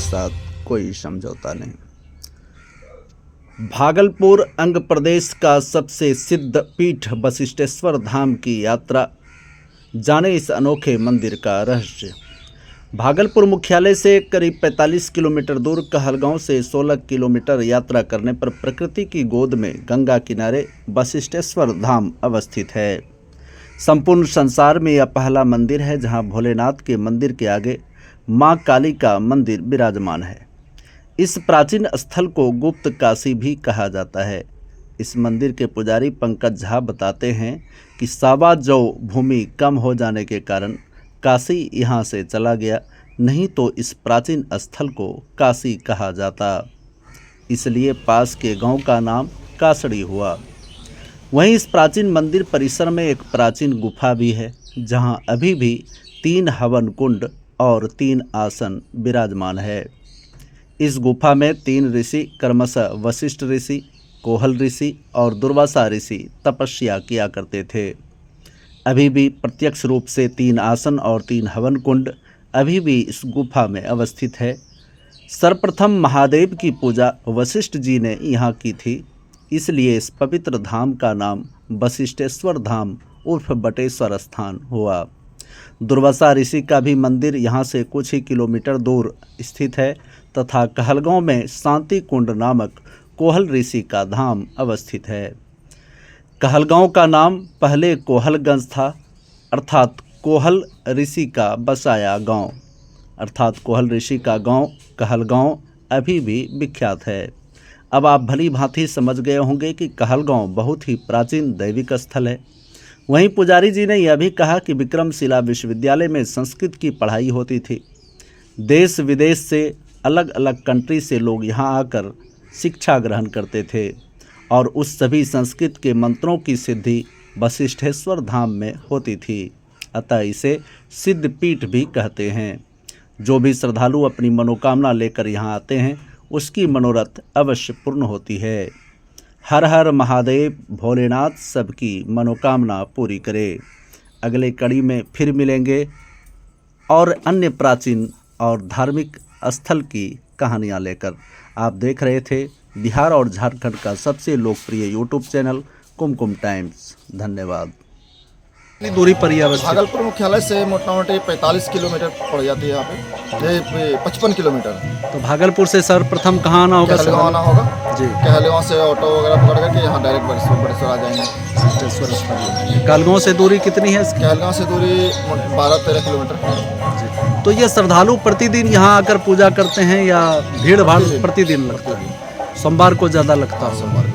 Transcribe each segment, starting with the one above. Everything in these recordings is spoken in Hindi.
साथ कोई समझौता नहीं। भागलपुर अंग प्रदेश का सबसे सिद्ध पीठ वशिष्ठेश्वर धाम की यात्रा, जाने इस अनोखे मंदिर का रहस्य। भागलपुर मुख्यालय से करीब 45 किलोमीटर दूर, कहलगांव से 16 किलोमीटर यात्रा करने पर प्रकृति की गोद में गंगा किनारे वशिष्ठेश्वर धाम अवस्थित है। संपूर्ण संसार में यह पहला मंदिर है जहां भोलेनाथ के मंदिर के आगे मां काली का मंदिर विराजमान है। इस प्राचीन स्थल को गुप्त काशी भी कहा जाता है। इस मंदिर के पुजारी पंकज झा बताते हैं कि सावा जौ भूमि कम हो जाने के कारण काशी यहाँ से चला गया, नहीं तो इस प्राचीन स्थल को काशी कहा जाता, इसलिए पास के गांव का नाम कासड़ी हुआ। वहीं इस प्राचीन मंदिर परिसर में एक प्राचीन गुफा भी है जहां अभी भी 3 हवन कुंड और 3 आसन विराजमान है। इस गुफा में 3 ऋषि क्रमशः वशिष्ठ ऋषि, कोहल ऋषि और दुर्वासा ऋषि तपस्या किया करते थे। अभी भी प्रत्यक्ष रूप से 3 आसन और 3 हवन कुंड अभी भी इस गुफा में अवस्थित है। सर्वप्रथम महादेव की पूजा वशिष्ठ जी ने यहाँ की थी, इसलिए इस पवित्र धाम का नाम वशिष्ठेश्वर धाम उर्फ बटेश्वर स्थान हुआ। दुर्वासा ऋषि का भी मंदिर यहाँ से कुछ ही किलोमीटर दूर स्थित है तथा कहलगांव में शांति कुंड नामक कोहल ऋषि का धाम अवस्थित है। कहलगांव का नाम पहले कोहलगंज था, अर्थात कोहल ऋषि का बसाया गांव, अर्थात कोहल ऋषि का गांव कहलगांव अभी भी विख्यात है। अब आप भली भांति समझ गए होंगे कि कहलगांव बहुत ही प्राचीन दैविक स्थल है। वहीं पुजारी जी ने यह भी कहा कि विक्रमशिला विश्वविद्यालय में संस्कृत की पढ़ाई होती थी। देश विदेश से अलग अलग कंट्री से लोग यहाँ आकर शिक्षा ग्रहण करते थे और उस सभी संस्कृत के मंत्रों की सिद्धि वशिष्ठेश्वर धाम में होती थी, अतः इसे सिद्ध पीठ भी कहते हैं। जो भी श्रद्धालु अपनी मनोकामना लेकर यहाँ आते हैं उसकी मनोरथ अवश्य पूर्ण होती है। हर हर महादेव, भोलेनाथ सबकी मनोकामना पूरी करे। अगले कड़ी में फिर मिलेंगे और अन्य प्राचीन और धार्मिक स्थल की कहानियाँ लेकर। आप देख रहे थे बिहार और झारखंड का सबसे लोकप्रिय यूट्यूब चैनल कुमकुम टाइम्स। धन्यवाद। कितनी दूरी पर ही अवस्थित? भागलपुर मुख्यालय से मोटा मोटी 45 किलोमीटर पड़ जाती है यहाँ पे, 55 किलोमीटर। तो भागलपुर से सर्वप्रथम कहाँ आना होगा? कहलगांव आना होगा जी। कहलगांव से ऑटो वगैरह पकड़ करके यहाँ डायरेक्ट बटेश्वर आ जाएंगे। वशिष्ठेश्वर स्थान। कहलगांव से दूरी कितनी है इसकी? कहलगांव से दूरी 12-13 किलोमीटर। जी। तो ये श्रद्धालु प्रतिदिन यहाँ आकर पूजा करते हैं या भीड़ भाड़ प्रतिदिन लगता है? सोमवार को ज़्यादा लगता है सोमवार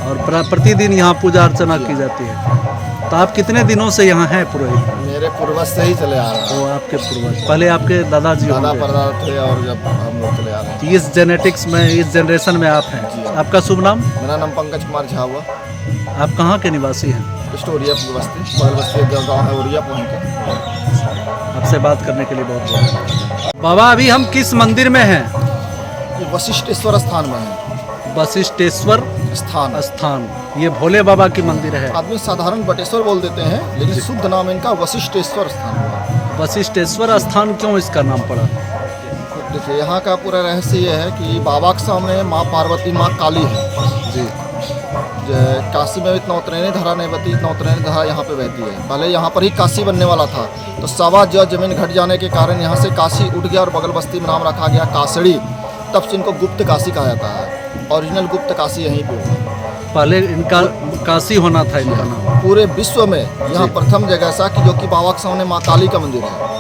और प्रतिदिन यहाँ पूजा अर्चना की जाती है। तो आप कितने दिनों से यहाँ हैं पुरोहित? मेरे पूर्वज से ही चले आ रहे हैं। तो आपके पूर्वज पहले आपके दादाजी दादा होंगे? परदादा थे और जब हम लोग चले आ रहे हैं। तो इस जेनेटिक्स में, इस जनरेशन में आप हैं। जी। आपका शुभ नाम? मेरा नाम पंकज कुमार झा हुआ। आप कहाँ के निवासी हैं? स्टोरिया बस्ती, बगल बस्ती एक गाँव है उरिया पहुँच। आपसे बात करने के लिए बहुत बहुत। बाबा, अभी हम किस मंदिर में हैं? ये वशिष्ठेश्वर स्थान में है। वशिष्ठेश्वर स्थान, ये भोले बाबा की मंदिर है। आदमी साधारण बटेश्वर बोल देते हैं, लेकिन शुद्ध नाम इनका वशिष्ठेश्वर स्थान हुआ। वशिष्ठेश्वर स्थान क्यों इसका नाम पड़ा? देखिए, यहाँ का पूरा रहस्य ये है कि बाबा के सामने माँ पार्वती, माँ काली है जी। काशी में नौतरैनी धारा नहीं बहती, नौतरैनी धारा यहाँ पे बहती है। पहले यहाँ पर ही काशी बनने वाला था, तो सवा जो जमीन घट जाने के कारण यहाँ से काशी उठ गया और बगल बस्ती में नाम रखा गया कासड़ी। तब से इनको गुप्त काशी कहा जाता है। ओरिजिनल गुप्त काशी यहीं पे हुआ। पहले इनका काशी होना था इनका नाम। पूरे विश्व में यहाँ प्रथम जगह ऐसा कि जो कि बाबा के सामने माँ काली का मंदिर है।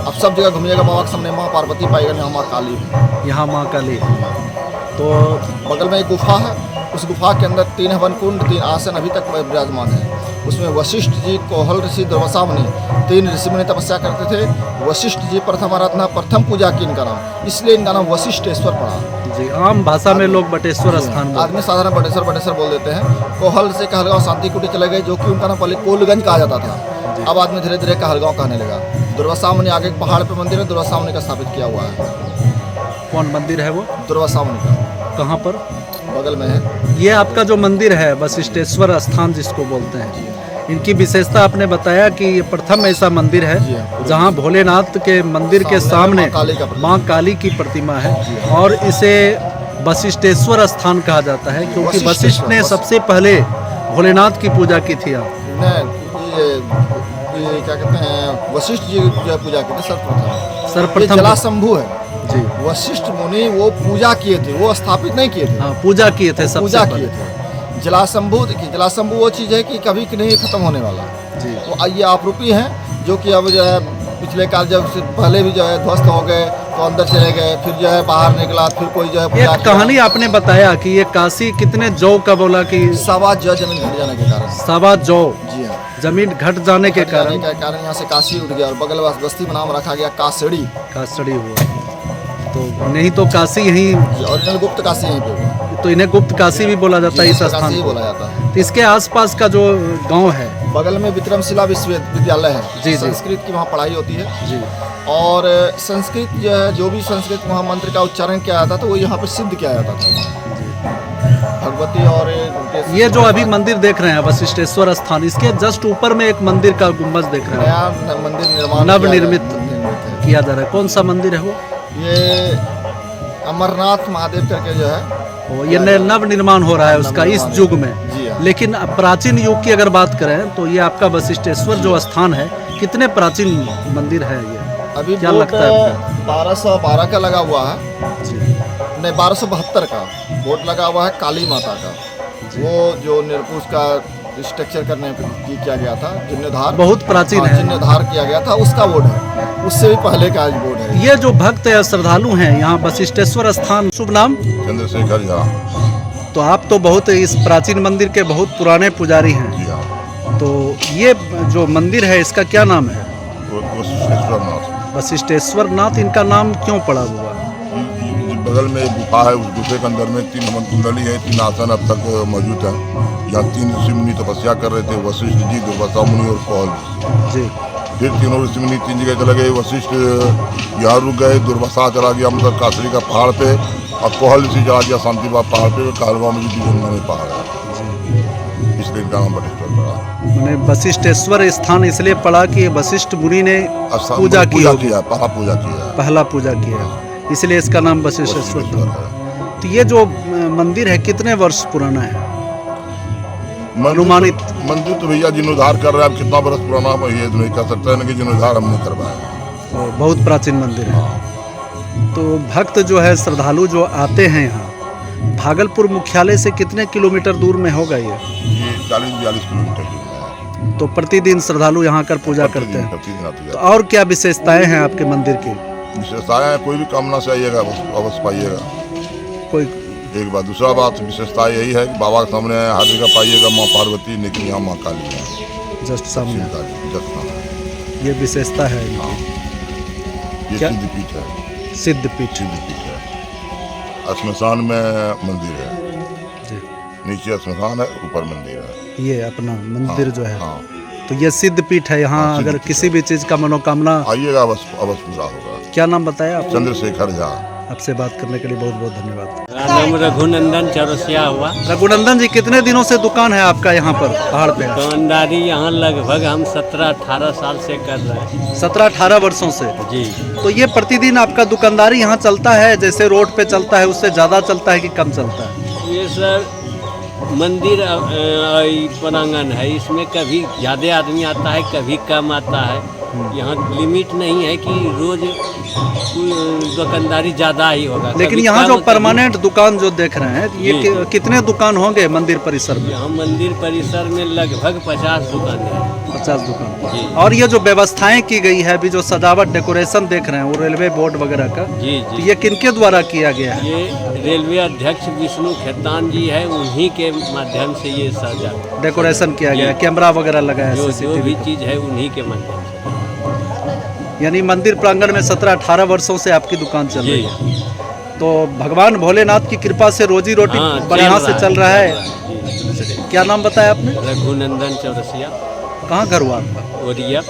अब सब जगह घूमिएगा, बाबा के सामने माँ पार्वती पाएगा, यहाँ माँ काली है। यहाँ माँ काली। तो बगल में एक गुफा है, उस गुफा के अंदर 3 हवन कुंड, 3 आसन अभी तक विराजमान है। उसमें वशिष्ठ जी, कोहल ऋषि, दुर्वासा मुनि, 3 ऋषि मुनि तपस्या करते थे। वशिष्ठ जी प्रथम आराधना, प्रथम पूजा की इनका नाम, इसलिए इनका नाम वशिष्ठेश्वर पड़ा। जी। आम भाषा में लोग बटेश्वर स्थान, आदमी साधारण बटेश्वर बोल देते हैं। कोहल से कहलगांव शांति कुटी चले गए, जो कि उनका नाम पहले कोलगंज कहा जाता था। अब आदमी धीरे धीरे कहलगांव कहने लगा। दुर्वासा मुनि आगे पहाड़ पे मंदिर है, दुर्वासा मुनि का स्थापित किया हुआ है। कौन मंदिर है वो? दुर्वासा मुनि का। कहाँ पर? बगल में है। ये आपका जो मंदिर है वशिष्ठेश्वर स्थान जिसको बोलते हैं, इनकी विशेषता आपने बताया कि ये प्रथम ऐसा मंदिर जी है हाँ। जहां भोलेनाथ के मंदिर के सामने माँ काली का प्रतिमा। माँ काली की प्रतिमा है और इसे वशिष्ठेश्वर स्थान कहा जाता है क्योंकि वशिष्ठ वशिष्ठेश्वर, ने सबसे पहले भोलेनाथ की पूजा की थी यहाँ। ये क्या कहते हैं, वशिष्ठ जी जो पूजा करते सर्वप्रथम। ये सर्वप्रथम जलाशंभु है। जी वशिष्ठ मुनि वो पूजा किए थे, वो स्थापित नहीं किए थे, हाँ, पूजा किए थे सबसे पूजा पहले। किए थे। जलाशंभु देखिए, जलाशंभु वो चीज़ है कि कभी कि नहीं खत्म होने वाला। जी तो ये आपरूपी हैं जो कि अब जो है पिछले काल जब से पहले भी जो है ध्वस्त हो गए तो अंदर चले गए, फिर जो है बाहर निकला, फिर कोई जो है पूजा एक किया। कहानी आपने बताया कि ये काशी कितने जौ का बोला कि सवा ज जमीन घट जाने के कारण। सवा जौ जी हाँ, जमीन घट जाने के घट जाने कारण के कारण यहाँ से काशी उठ गया और बगल बस्ती में नाम रखा गया कासड़ी। कासड़ी हुआ। तो नहीं तो काशी यहीं, ओरिजिनल गुप्त काशी यहीं पे हुआ। तो इन्हें गुप्त काशी भी बोला जाता है इस गुप्त स्थान काशी ही को। बोला जाता है। तो इसके आसपास का जो गांव है बगल में विक्रमशिला विश्वविद्यालय है। जी। संस्कृत की वहाँ पढ़ाई होती है जी और संस्कृत जो है, जो भी संस्कृत वहाँ मंत्र का उच्चारण किया जाता था वो यहाँ पे सिद्ध किया जाता था। भगवती और ये जो अभी मंदिर देख रहे हैं वशिष्ठेश्वर स्थान, इसके जस्ट ऊपर में एक मंदिर का गुंबज देख रहे हैं, नया मंदिर निर्माण नवनिर्मित है। किया जा रहा है। कौन सा मंदिर है वो? ये अमरनाथ महादेव करके जो है ये नव निर्माण हो रहा है उसका इस युग में। जी हाँ। लेकिन प्राचीन युग की अगर बात करें तो ये आपका वशिष्ठेश्वर जो स्थान है कितने प्राचीन मंदिर है ये? अभी क्या बोट लगता है आपको? 1212 का लगा हुआ है, जी नहीं 1272 का बोट लगा हुआ है काली माता का। वो जो निरपुष का स्ट्रक्चर करने पे किया गया था, जीर्णोद्धार बहुत प्राचीन हाँ, है। जीर्णोद्धार किया गया था, उसका बोर्ड है, उससे भी पहले का आज बोर्ड है। ये जो भक्त या श्रद्धालु हैं यहाँ वशिष्ठेश्वर स्थान, शुभ नाम? चंद्रशेखर झा। तो आप तो बहुत इस प्राचीन मंदिर के बहुत पुराने पुजारी हैं, जी हाँ, तो ये जो मंदिर है इसका क्या नाम है? वशिष्ठेश्वर नाथ। वशिष्ठेश्वर नाथ, इनका नाम क्यों पड़ा हुआ? बगल में एक गुफा है, उस गुफे के अंदर में 3 हवन कुंडली है, 3 आसन अब तक मौजूद है। यहाँ 3 ऋषि मुनि तपस्या कर रहे थे, वशिष्ठ जी, दुर्वासा मुनि और कौल ऋषि। जी फिर तीनों ऋषि मुनि 3 जगह चले गए। वशिष्ठ यहाँ रुक गए, दुर्वासा चला गया मतलब कासड़ी का पहाड़ पे, और कोहल ऋषि चला गया शांति बाग पहाड़ पे, कहलवा में जो पहाड़ है, इसलिए इनका नाम वशिष्ठेश्वर पड़ा। मैंने वशिष्ठेश्वर स्थान इसलिए पड़ा कि वशिष्ठ मुनि ने पूजा की होगी, किया, पहला पूजा किया, पहला पूजा किया, इसलिए इसका नाम वशिष्ठेश्वर वशिष्ठेश्वर था। है। तो ये जो मंदिर है कितने वर्ष पुराना है? अनुमानित मंदिर तो भैया जीर्णोद्धार कर रहे हैं, अब कितना बरस पुराना है ये तो नहीं कह सकते हैं कि जीर्णोद्धार हमने करवाया। बहुत प्राचीन मंदिर है। तो भक्त जो है श्रद्धालु जो आते हैं यहाँ, भागलपुर मुख्यालय से कितने किलोमीटर दूर में होगा ये? 40-42 किलोमीटर दूर है। तो प्रतिदिन श्रद्धालु यहाँ आकर पूजा करते हैं। प्रतिदिन आते तो जाते और क्या विशेषताएं हैं आपके मंदिर की? हैं। विशेषताएं हैं, कोई भी कामना से आइएगा अवश्य पाइएगा। कोई एक बात, दूसरा बात विशेषता यही है कि बाबा के सामने हर जगह पाइएगा माँ पार्वती, लेकिन यहाँ माँ काली है, जस्ट सामने, शिव काली जस्ट सामने। ये विशेषता है हाँ, इनकी। ये क्या? सिद्धपीठ है, सिद्धपीठ। सिद्धपीठ है। श्मशान में मंदिर है, जी नीचे श्मशान है, ऊपर मंदिर है। ये अपना मंदिर हाँ, जो है, हाँ, तो ये सिद्धपीठ है। यहाँ हाँ, अगर सिद्धपीठ किसी भी चीज़ का मनोकामना, आइएगा अवश्य पूरा होगा। क्या नाम बताया आपने? चंद्रशेखर झा। आपसे बात करने के लिए बहुत बहुत धन्यवाद। मेरा नाम रघुनंदन चौरसिया हुआ। रघुनंदन जी, कितने दिनों से दुकान है आपका यहाँ पर पहाड़ पे? दुकानदारी यहाँ लगभग हम 17-18 साल से कर रहे हैं। 17-18 वर्षों से। जी, तो ये प्रतिदिन आपका दुकानदारी यहाँ चलता है, जैसे रोड पे चलता है उससे ज़्यादा चलता है कि कम चलता है? ये सर मंदिर प्रांगण है, इसमें कभी ज़्यादा आदमी आता है, कभी कम आता है। यहाँ लिमिट नहीं है कि रोज दुकानदारी ज़्यादा ही होगा। लेकिन कभी यहाँ कम, जो कभी- परमानेंट दुकान जो देख रहे हैं, ये जी। कितने दुकान होंगे मंदिर परिसर में? यहाँ मंदिर परिसर में लगभग 50 दुकानें हैं। 50 दुकान। जी। और ये जो व्यवस्थाएं की गई है, अभी जो सजावट डेकोरेशन देख रहे हैं, वो रेलवे बोर्ड वगैरह का, जी तो जी, ये किनके द्वारा किया गया है? ये रेलवे अध्यक्ष विष्णु खेतान जी है, उन्हीं के माध्यम से ये सजा डेकोरेशन किया गया है, कैमरा वगैरह लगाया जो है, भी CCTV। चीज़ है उन्हीं के माध्यम से। यानी मंदिर प्रांगण में 17-18 वर्षों से आपकी दुकान चल जी। रही है। तो भगवान भोलेनाथ की कृपा से रोजी रोटी हाँ, बढ़िया से चल रहा है। जी। क्या नाम बताया आपने? रघुनंदन चौरसिया, कहाँ घर हुआ आपका? ओरिया।